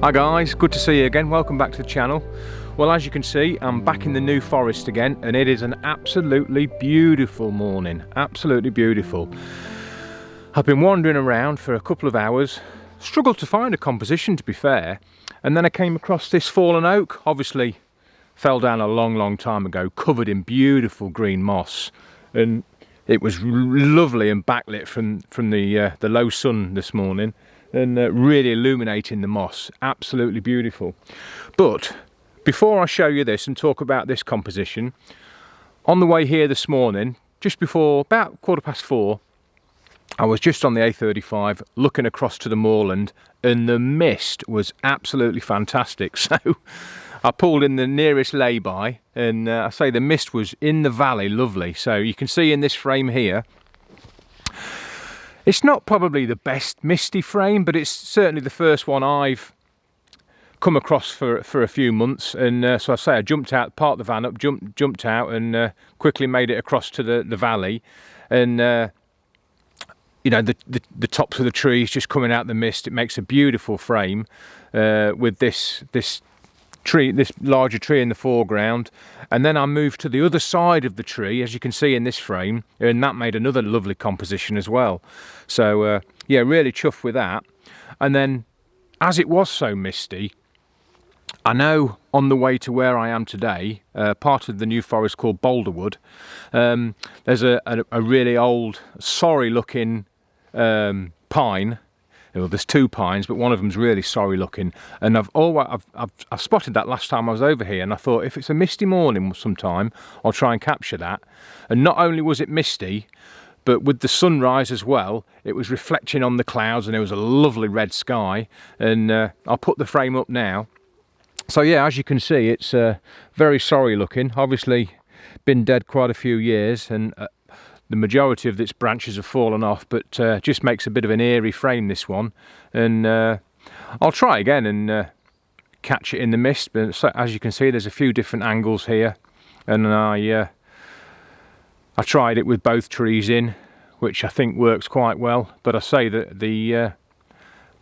Hi guys, good to see you again. Welcome back to the channel. Well, as you can see, I'm back in the New Forest again, and it is an absolutely beautiful morning. Absolutely beautiful. I've been wandering around for a couple of hours, struggled to find a composition, to be fair, and then I came across this fallen oak. Obviously fell down a long time ago, covered in beautiful green moss, and it was lovely and backlit from the low sun this morning, and really illuminating the moss. Absolutely beautiful. But before I show you this and talk about this composition, on the way here this morning, just before about 4:15, I was just on the A35 looking across to the moorland, and the mist was absolutely fantastic. So I pulled in the nearest lay-by, and I say the mist was in the valley, lovely. So you can see in this frame here, it's not probably the best misty frame, but it's certainly the first one I've come across for a few months. And so I jumped out, parked the van up, jumped out, and quickly made it across to the valley. And you know, the tops of the trees just coming out the mist. It makes a beautiful frame with this tree, this larger tree in the foreground. And then I moved to the other side of the tree, as you can see in this frame, and that made another lovely composition as well. So yeah, really chuffed with that. And then, as it was so misty, I know on the way to where I am today, part of the New Forest called Boulderwood, there's a really old, sorry looking pine. Well, there's two pines, but one of them's really sorry looking, and I spotted that last time I was over here, and I thought if it's a misty morning sometime, I'll try and capture that. And not only was it misty, but with the sunrise as well, it was reflecting on the clouds, and there was a lovely red sky. And I'll put the frame up now. So yeah, as you can see, it's very sorry looking. Obviously been dead quite a few years, and the majority of its branches have fallen off, but just makes a bit of an eerie frame, this one. And I'll try again and catch it in the mist. But so, as you can see, there's a few different angles here, and I tried it with both trees in, which I think works quite well. But I say that the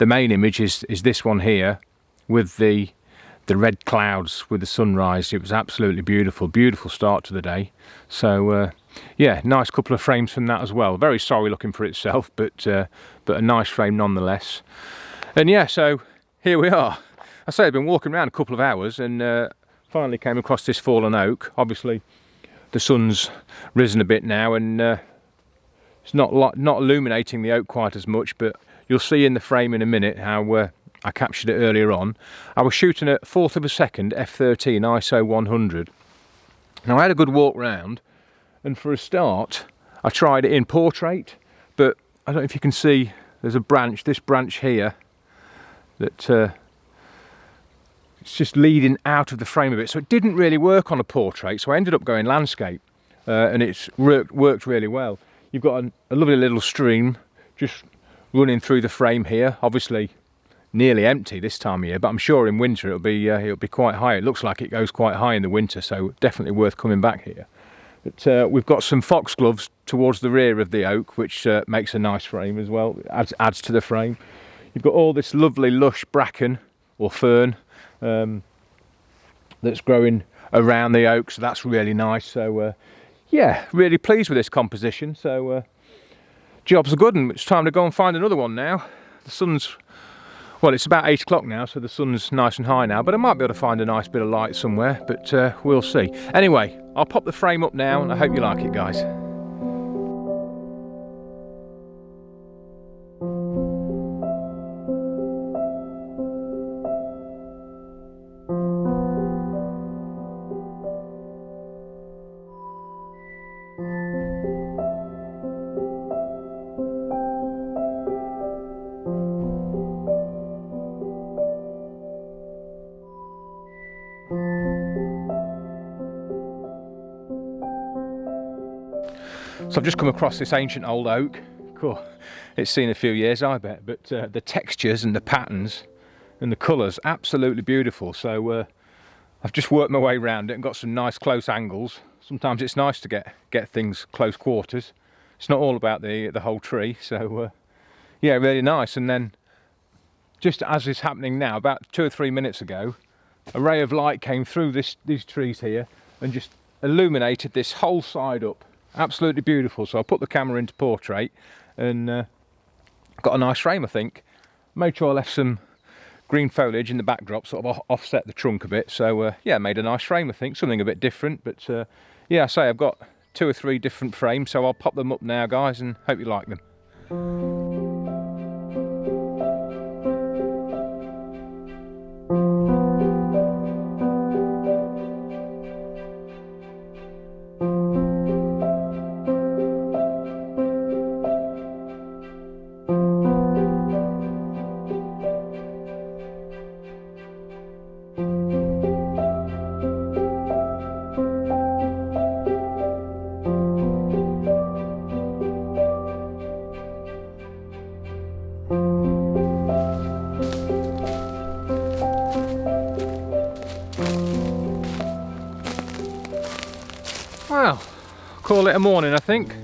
main image is this one here, with the red clouds with the sunrise. It was absolutely beautiful start to the day. So yeah, nice couple of frames from that as well. Very sorry looking for itself, but a nice frame nonetheless. And yeah, so here we are. I say I've been walking around a couple of hours, and finally came across this fallen oak. Obviously the sun's risen a bit now, and it's not illuminating the oak quite as much, but you'll see in the frame in a minute how I captured it earlier on. I was shooting at 1/4 of a second f/13 ISO 100. Now I had a good walk round, and for a start I tried it in portrait, but I don't know if you can see, there's a branch, this branch here, that it's just leading out of the frame a bit, so it didn't really work on a portrait. So I ended up going landscape, and it's worked really well. You've got a lovely little stream just running through the frame here, obviously nearly empty this time of year, but I'm sure in winter it'll be quite high. It looks like it goes quite high in the winter, so definitely worth coming back here. But we've got some foxgloves towards the rear of the oak, which makes a nice frame as well. It adds to the frame. You've got all this lovely lush bracken or fern that's growing around the oak, so that's really nice. So yeah, really pleased with this composition. So jobs are good, and it's time to go and find another one now. The sun's, well, it's about 8 o'clock now, so the sun's nice and high now, but I might be able to find a nice bit of light somewhere, but we'll see. Anyway, I'll pop the frame up now, and I hope you like it, guys. So I've just come across this ancient old oak. Cool. It's seen a few years, I bet, but the textures and the patterns and the colours, absolutely beautiful. So I've just worked my way around it and got some nice close angles. Sometimes it's nice to get things close quarters. It's not all about the whole tree. So yeah, really nice. And then just as is happening now, about 2 or 3 minutes ago, a ray of light came through these trees here and just illuminated this whole side up. Absolutely beautiful. So I put the camera into portrait and got a nice frame, I think. Made sure I left some green foliage in the backdrop, sort of offset the trunk a bit. So yeah, made a nice frame, I think. Something a bit different, but yeah, I say I've got 2 or 3 different frames, so I'll pop them up now, guys, and hope you like them. Well, call it a morning, I think.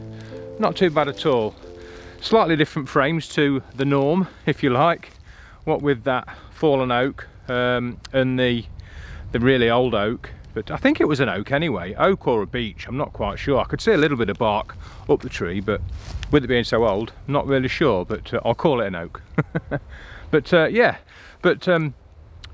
Not too bad at all. Slightly different frames to the norm, if you like. What with that fallen oak and the really old oak. But I think it was an oak anyway. Oak or a beech, I'm not quite sure. I could see a little bit of bark up the tree, but with it being so old, I'm not really sure. But I'll call it an oak. But yeah, but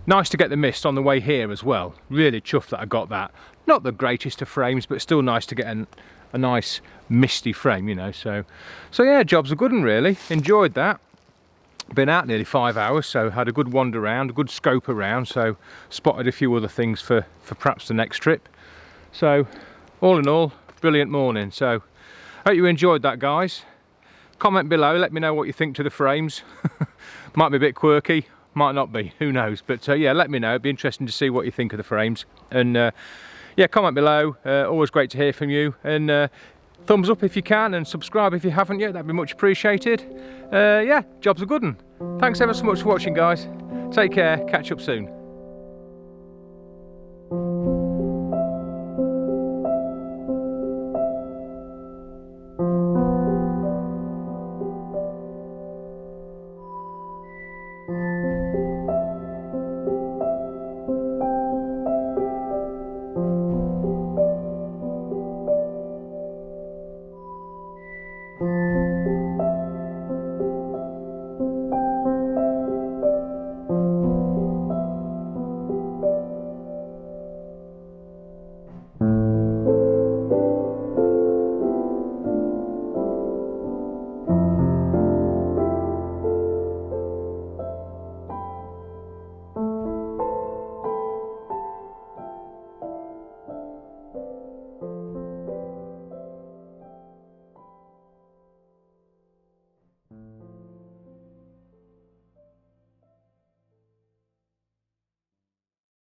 nice to get the mist on the way here as well. Really chuffed that I got that. Not the greatest of frames, but still nice to get a nice misty frame, you know. So yeah, job's a good one, really. Enjoyed that. Been out nearly 5 hours, so had a good wander around, a good scope around. So spotted a few other things for perhaps the next trip. So all in all, brilliant morning. So hope you enjoyed that, guys. Comment below, let me know what you think to the frames. Might be a bit quirky, might not be, who knows. But yeah, let me know. It'd be interesting to see what you think of the frames. And yeah, comment below. Always great to hear from you. And thumbs up if you can, and subscribe if you haven't yet. That'd be much appreciated. Yeah, job's a good one. Thanks ever so much for watching, guys. Take care. Catch up soon.